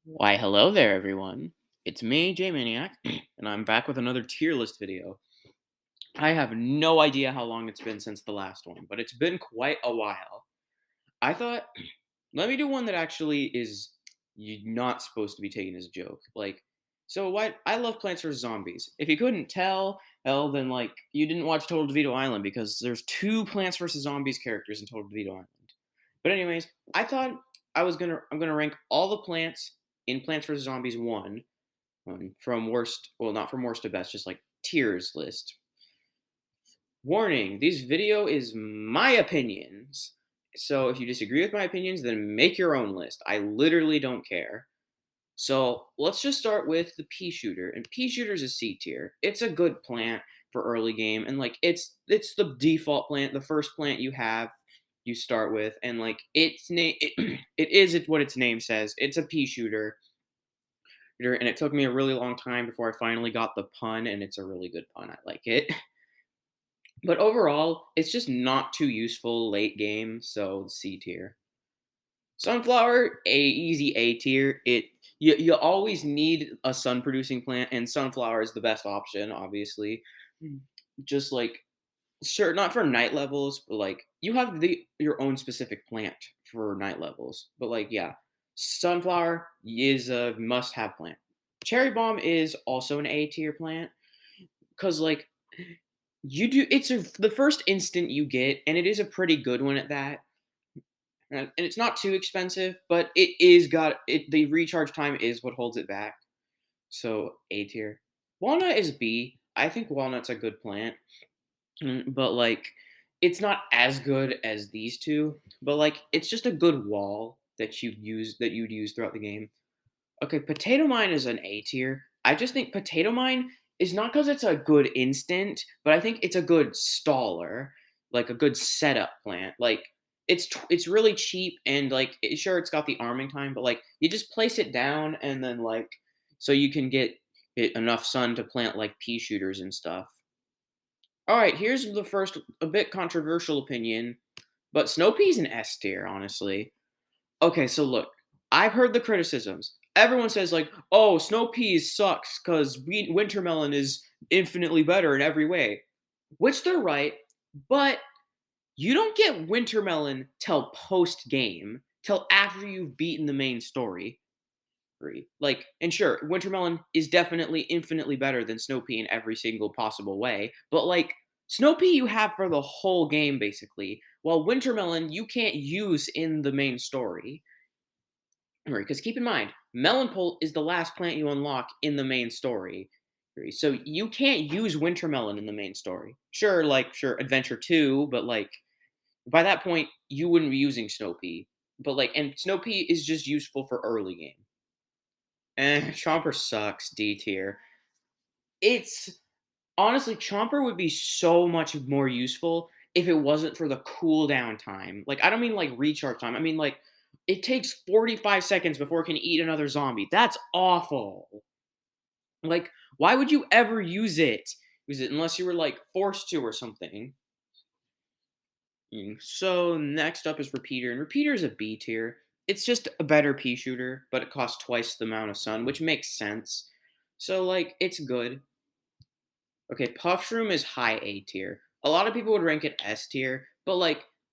Why, hello there, everyone. It's me, J-Maniac, and I'm back with another tier list video. I have no idea how long it's been since the last one, but it's been quite a while. I thought, let me do one that actually is not supposed to be taken as a joke. So what? I love Plants vs. Zombies. If you couldn't tell, well, then, you didn't watch Total DeVito Island because there's two Plants vs. Zombies characters in Total DeVito Island. But anyways, I thought I'm gonna rank all the plants in Plants vs Zombies one from worst, well, not from worst to best, just like tiers list. Warning: this video is my opinions. So if you disagree with my opinions, then make your own list. I literally don't care. So let's just start with the pea shooter. And pea shooter is a C tier. It's a good plant for early game, and it's the default plant, the first plant you start with, and it is what its name says. It's a pea shooter, and it took me a really long time before I finally got the pun, and it's a really good pun. I like it. But overall, it's just not too useful late game, so C tier. Sunflower, easy A tier. You always need a sun producing plant, and sunflower is the best option, obviously. Just like, sure, not for night levels, but you have your own specific plant for night levels. But yeah, sunflower is a must have plant. Cherry bomb is also an A tier plant because the first instant you get, and it is a pretty good one at that. And it's not too expensive, but the recharge time is what holds it back. So A tier. Walnut is B. I think walnut's a good plant. But it's not as good as these two, but it's just a good wall that you'd use throughout the game. Okay, potato mine is an A tier. I just think potato mine is not because it's a good instant, but I think it's a good staller, like a good setup plant. It's really cheap, and sure, it's got the arming time, but you just place it down, and then so you can get it enough sun to plant like pea shooters and stuff. All right, here's the first a bit controversial opinion, but snow pea's an S tier, honestly. Okay, so look, I've heard the criticisms. Everyone says "Oh, snow peas sucks because winter melon is infinitely better in every way," which they're right, but you don't get winter melon till post game, till after you've beaten the main story. And sure, winter melon is definitely infinitely better than snow pea in every single possible way, but snow pea you have for the whole game basically, while winter melon you can't use in the main story. Because keep in mind, melon pult is the last plant you unlock in the main story. So you can't use winter melon in the main story. Sure, adventure 2, but by that point you wouldn't be using snow pea. But and snow pea is just useful for early game. Chomper sucks, D tier. It's honestly, Chomper would be so much more useful if it wasn't for the cooldown time. I don't mean recharge time. I mean it takes 45 seconds before it can eat another zombie. That's awful. Why would you ever use it? Use it unless you were forced to or something. So next up is Repeater, and Repeater is a B tier. It's just a better pea shooter, but it costs twice the amount of sun, which makes sense. So it's good. Okay, Puff Shroom is high A tier. A lot of people would rank it S tier, but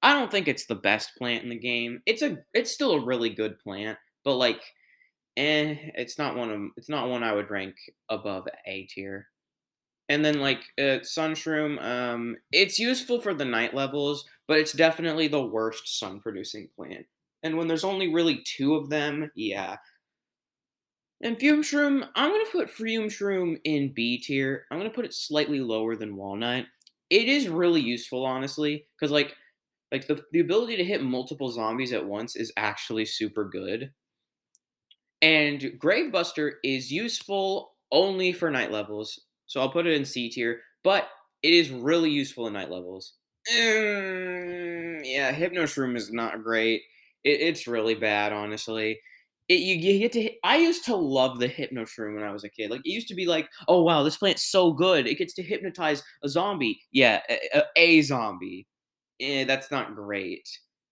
I don't think it's the best plant in the game. It's still a really good plant, but it's not one I would rank above A tier. And then Sun Shroom, it's useful for the night levels, but it's definitely the worst sun producing plant. And when there's only really two of them, yeah. And Fume Shroom, I'm gonna put Fume Shroom in B tier. I'm gonna put it slightly lower than Walnut. It is really useful, honestly, because the ability to hit multiple zombies at once is actually super good. And Gravebuster is useful only for night levels, so I'll put it in C tier, but it is really useful in night levels. Yeah, Hypno Shroom is not great. It's really bad, honestly. You get to. I used to love the Hypno Shroom when I was a kid. It used to be oh wow, this plant's so good. It gets to hypnotize a zombie. Yeah, a zombie. That's not great.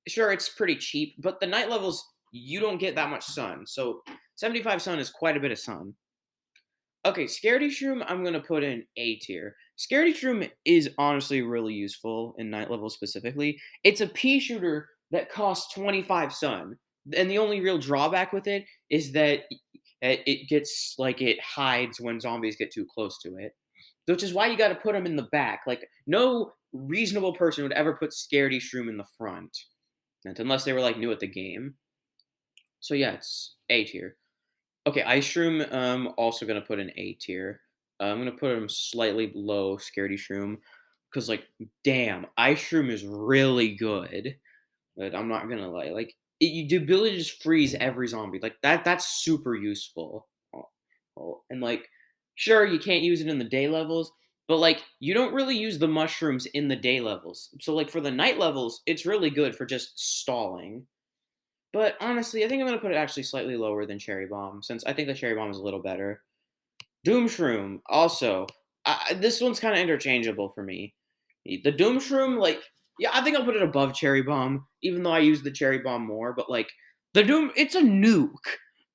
Sure, it's pretty cheap, but the night levels you don't get that much sun, so 75 sun is quite a bit of sun. Okay, Scaredy Shroom, I'm gonna put in A tier. Scaredy Shroom is honestly really useful in night level specifically. It's a pea shooter that costs 25 sun, and the only real drawback with it is that it gets like it hides when zombies get too close to it, which is why you got to put them in the back. Like no reasonable person would ever put Scaredy Shroom in the front, unless they were like new at the game. So yeah, it's A tier. Okay, Ice Shroom, also gonna put in A tier. I'm gonna put him slightly below Scaredy Shroom, because like, damn, Ice Shroom is really good. But I'm not gonna lie, like, the ability to just freeze every zombie, like that's super useful. And like, sure, you can't use it in the day levels, but like, you don't really use the mushrooms in the day levels. So like for the night levels, it's really good for just stalling. But honestly, I think I'm gonna put it actually slightly lower than Cherry Bomb, since I think the Cherry Bomb is a little better. Doom Shroom, also. This one's kind of interchangeable for me. The Doom Shroom, like, yeah, I think I'll put it above Cherry Bomb, even though I use the Cherry Bomb more. But like, the Doom, it's a nuke,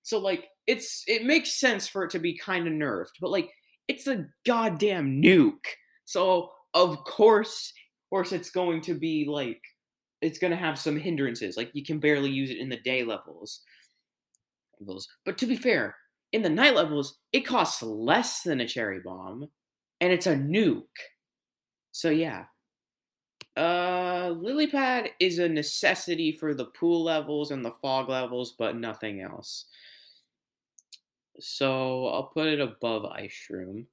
so like, it makes sense for it to be kind of nerfed. But like, it's a goddamn nuke, so of course, it's going to be like, it's going to have some hindrances. Like, you can barely use it in the day levels. But to be fair, in the night levels, it costs less than a cherry bomb, and it's a nuke. So yeah. Lily pad is a necessity for the pool levels and the fog levels, but nothing else. So I'll put it above ice shroom.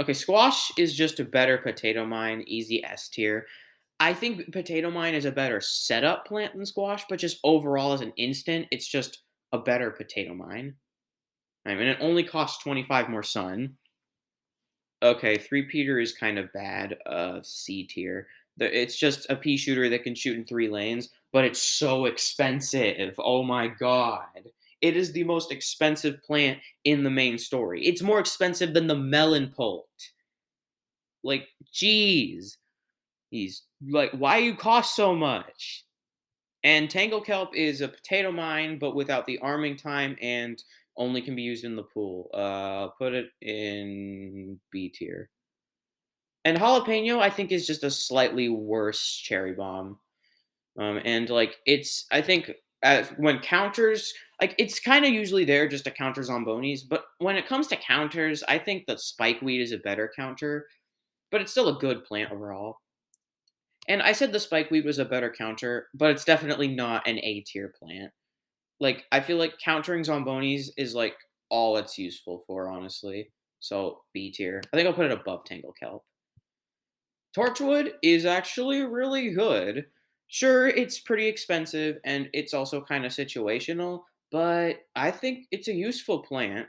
Okay, squash is just a better potato mine, easy S tier. I think potato mine is a better setup plant than squash, but just overall as an instant, it's just a better potato mine. I mean, it only costs 25 more sun. Okay, three Peter is kind of bad. C tier. It's just a pea shooter that can shoot in 3 lanes, but it's so expensive. Oh my god. It is the most expensive plant in the main story. It's more expensive than the melon pult. Like, jeez. He's like, why you cost so much? And Tangle Kelp is a potato mine, but without the arming time and only can be used in the pool. Put it in B tier. And Jalapeno, I think, is just a slightly worse cherry bomb. And like, I think, when counters, like, it's kind of usually there just to counter Zombonis, but when it comes to counters, I think that Spikeweed is a better counter, but it's still a good plant overall. And I said the Spikeweed was a better counter, but it's definitely not an A tier plant. Like, I feel like countering Zombonis is like all it's useful for, honestly. So B tier. I think I'll put it above Tangle Kelp. Torchwood is actually really good. Sure, it's pretty expensive and it's also kind of situational, but I think it's a useful plant.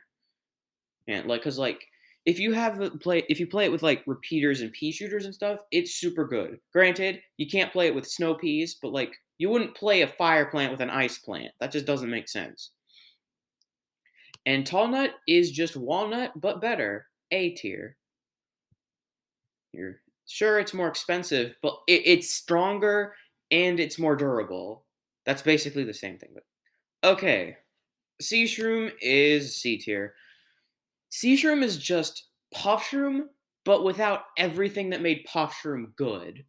And like, cause like, if you play it with like repeaters and pea shooters and stuff, it's super good. Granted, you can't play it with snow peas, but like, you wouldn't play a fire plant with an ice plant. That just doesn't make sense. And tall nut is just walnut, but better. A tier. You're sure it's more expensive, but it's stronger and it's more durable. That's basically the same thing. But okay, sea shroom is C tier. Sea shroom is just puff shroom, but without everything that made puff shroom good.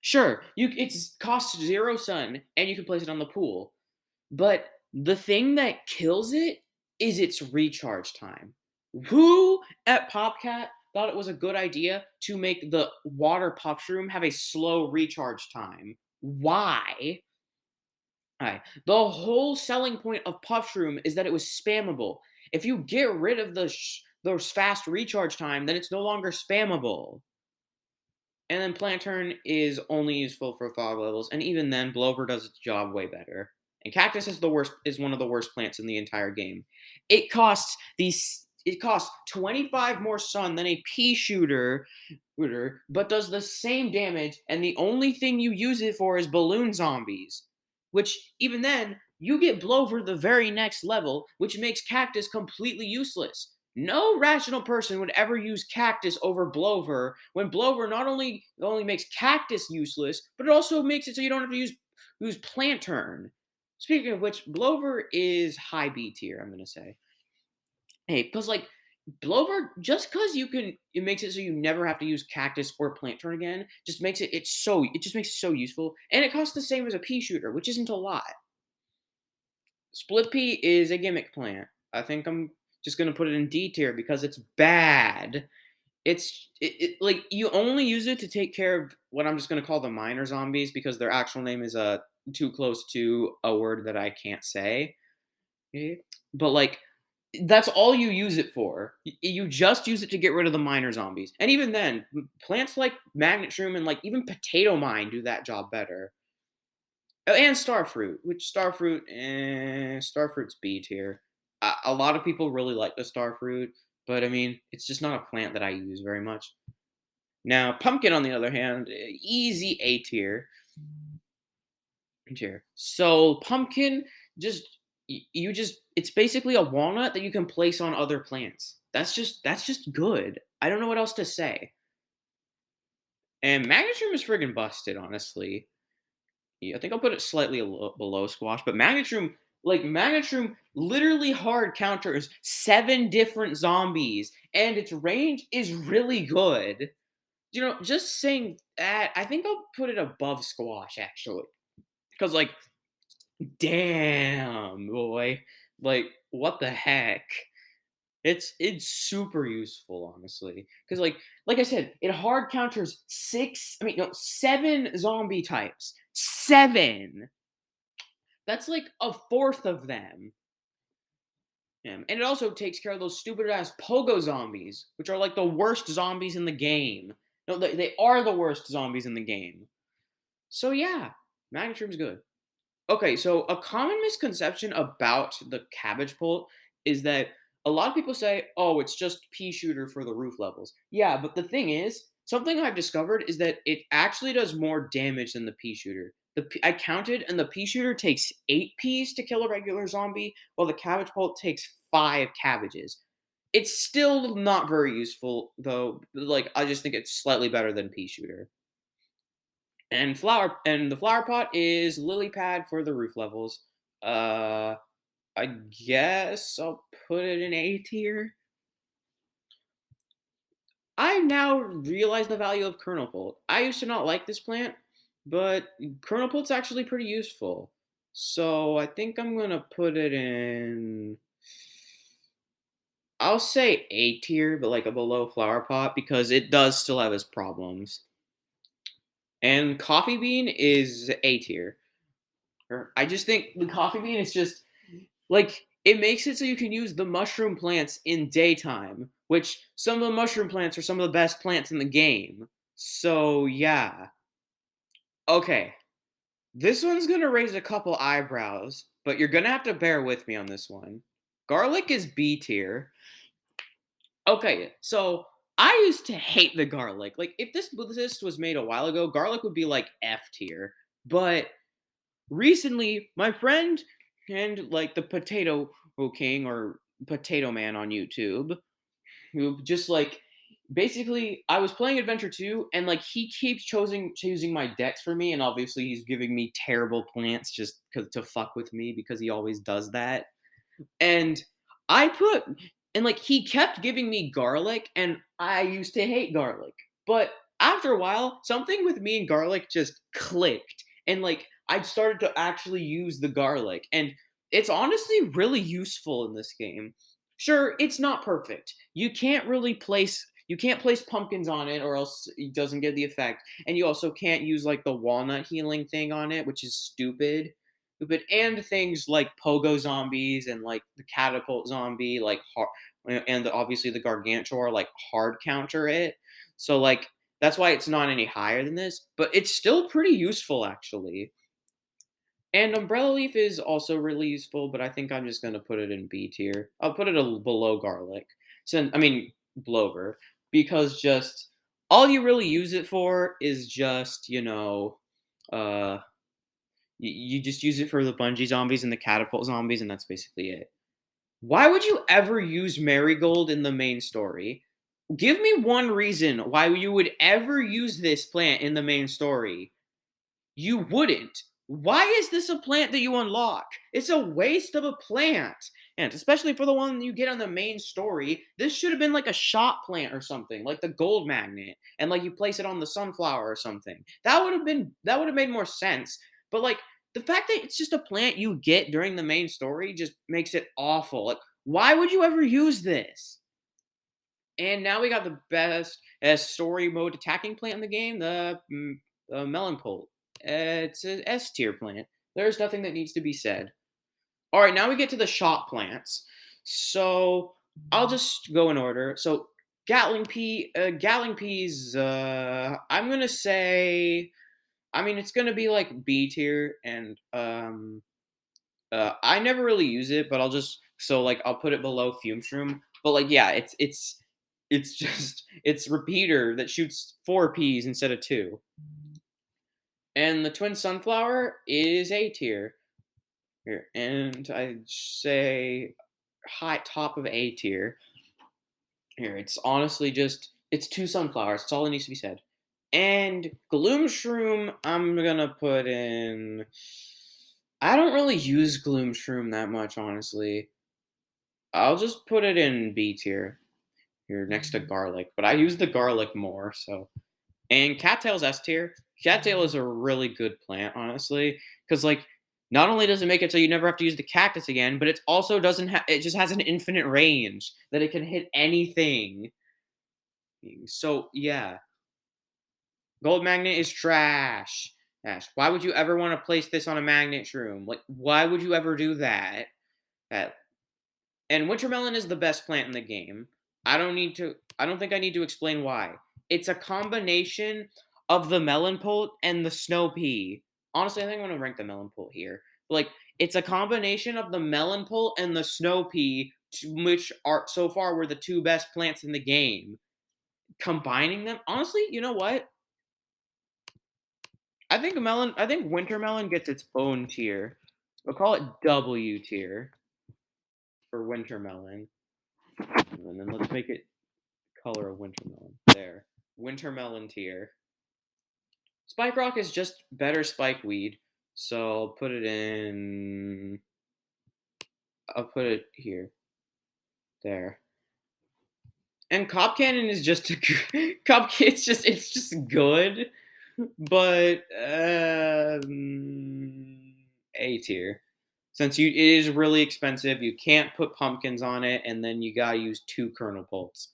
Sure, it's costs 0 sun and you can place it on the pool, but the thing that kills it is its recharge time. Who at PopCat thought it was a good idea to make the water puff shroom have a slow recharge time? Why? Alright, the whole selling point of puff shroom is that it was spammable. If you get rid of those fast recharge time, then it's no longer spammable. And then Planturn is only useful for fog levels, and even then, Blover does its job way better. And Cactus is one of the worst plants in the entire game. It costs 25 more sun than a pea shooter, but does the same damage, and the only thing you use it for is balloon zombies. Which, even then, you get Blover the very next level, which makes Cactus completely useless. No rational person would ever use Cactus over Blover when Blover not only makes Cactus useless, but it also makes it so you don't have to use Planturn. Speaking of which, Blover is high B tier, I'm gonna say. Hey, because like Blover, just because it makes it so you never have to use cactus or plant turn again, just makes it just makes it so useful, and it costs the same as a pea shooter, which isn't a lot. Split pea is a gimmick plant. I think I'm just gonna put it in D tier because it's bad. Like you only use it to take care of what I'm just gonna call the minor zombies because their actual name is too close to a word that I can't say. But like that's all you use it for. You just use it to get rid of the minor zombies. And even then, plants like magnet shroom and like even potato mine do that job better. Oh, and starfruit, which starfruit's B tier. A lot of people really like the starfruit, but I mean, it's just not a plant that I use very much. Now, pumpkin, on the other hand, easy A tier. So pumpkin, just you just it's basically a walnut that you can place on other plants. That's just good. I don't know what else to say. And magnesium is friggin' busted, honestly. Yeah, I think I'll put it slightly below squash, but magnetroom literally hard counters 7 different zombies, and its range is really good. Just saying that, I think I'll put it above squash actually, because like, damn boy, like what the heck? It's super useful, honestly, because like I said, it hard counters six. I mean, no, 7 zombie types. 7. That's like a fourth of them. And it also takes care of those stupid ass pogo zombies, which are like the worst zombies in the game. No, they are the worst zombies in the game. So yeah, Magnetron's good. Okay, so a common misconception about the cabbage pult is that a lot of people say, "Oh, it's just pea shooter for the roof levels." Yeah, but the thing is, something I've discovered is that it actually does more damage than the pea shooter. I counted, and the pea shooter takes 8 peas to kill a regular zombie, while the cabbage pult takes 5 cabbages. It's still not very useful, though. Like I just think it's slightly better than pea shooter. And the flower pot is lily pad for the roof levels. Uh, I guess I'll put it in A tier. I now realize the value of kernel pult. I used to not like this plant, but kernel pult's actually pretty useful. So I think I'm gonna put it in. I'll say A tier, but like a below flower pot because it does still have its problems. And coffee bean is A tier. I just think the coffee bean is just like it makes it so you can use the mushroom plants in daytime, which some of the mushroom plants are some of the best plants in the game. So yeah. Okay. This one's gonna raise a couple eyebrows, but you're gonna have to bear with me on this one. Garlic is B tier. Okay, so I used to hate the garlic. Like if this list was made a while ago, garlic would be like F tier. But recently, my friend and like the Potato King or Potato Man on YouTube, who just like basically I was playing Adventure 2 and like he keeps choosing my decks for me, and obviously he's giving me terrible plants just cause to fuck with me because he always does that. And I put and like he kept giving me garlic, and I used to hate garlic. But after a while, something with me and garlic just clicked. And like I started to actually use the garlic. And it's honestly really useful in this game. Sure, it's not perfect. You can't place pumpkins on it or else it doesn't get the effect. And you also can't use like the walnut healing thing on it, which is stupid. And things like pogo zombies and like the catapult zombie, like and obviously the gargantuar like hard counter it. So like that's why it's not any higher than this, but it's still pretty useful actually. And umbrella leaf is also really useful, but I think I'm just gonna put it in B tier. I'll put it below garlic. So I mean blover, because just all you really use it for is just uh you just use it for the bungee zombies and the catapult zombies, and that's basically it. Why would you ever use Marigold in the main story? Give me one reason why you would ever use this plant in the main story. You wouldn't. Why is this a plant that you unlock? It's a waste of a plant. And especially for the one you get on the main story, this should have been like a shop plant or something, like the gold magnet, and like you place it on the sunflower or something. That would have made more sense. But like the fact that it's just a plant you get during the main story just makes it awful. Like, why would you ever use this? And now we got the best story mode attacking plant in the game, the melon pult. It's an S tier plant. There's nothing that needs to be said. All right, now we get to the shop plants. So I'll just go in order. So Gatling peas. I'm gonna say. I mean, it's gonna be like B tier, and I never really use it, but I'll put it below fume shroom. But like, yeah, it's just it's repeater that shoots 4 Ps instead of 2. And the twin sunflower is A tier here, and I say high top of A tier here. It's honestly just it's 2 sunflowers. That's all that needs to be said. And gloom shroom, I'm gonna put in. I don't really use gloom shroom that much, honestly. I'll just put it in B tier here next to garlic, but I use the garlic more, so. And cattail's S tier. Cattail is a really good plant, honestly, because like not only does it make it so you never have to use the cactus again, but it also doesn't have. It just has an infinite range that it can hit anything. So yeah, gold magnet is trash. Trash. Why would you ever want to place this on a magnet shroom? Like, why would you ever do that? That And wintermelon is the best plant in the game. I don't think I need to explain why. It's a combination of the melon pult and the snow pea. Honestly, I think I'm gonna rank the melon pult here. Like, it's a combination of the melon pult and the snow pea, which are so far were the two best plants in the game. Combining them, honestly, you know what? I think wintermelon gets its own tier. We'll call it W tier for wintermelon. And then let's make it color of wintermelon. There. Wintermelon tier. Spike rock is just better spike weed. So I'll put it here. There. And cop cannon is just it's just good, but A tier. Since it is really expensive, you can't put pumpkins on it, and then you gotta use 2 kernel pults.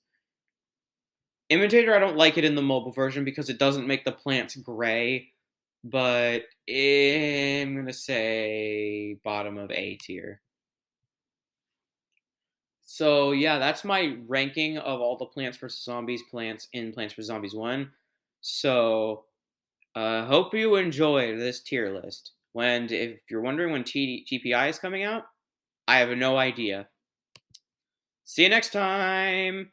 Imitator, I don't like it in the mobile version because it doesn't make the plants gray, but I'm gonna say bottom of A tier. So yeah, that's my ranking of all the Plants vs Zombies plants in Plants vs Zombies 1. So hope you enjoyed this tier list. If you're wondering when TPI is coming out, I have no idea. See you next time.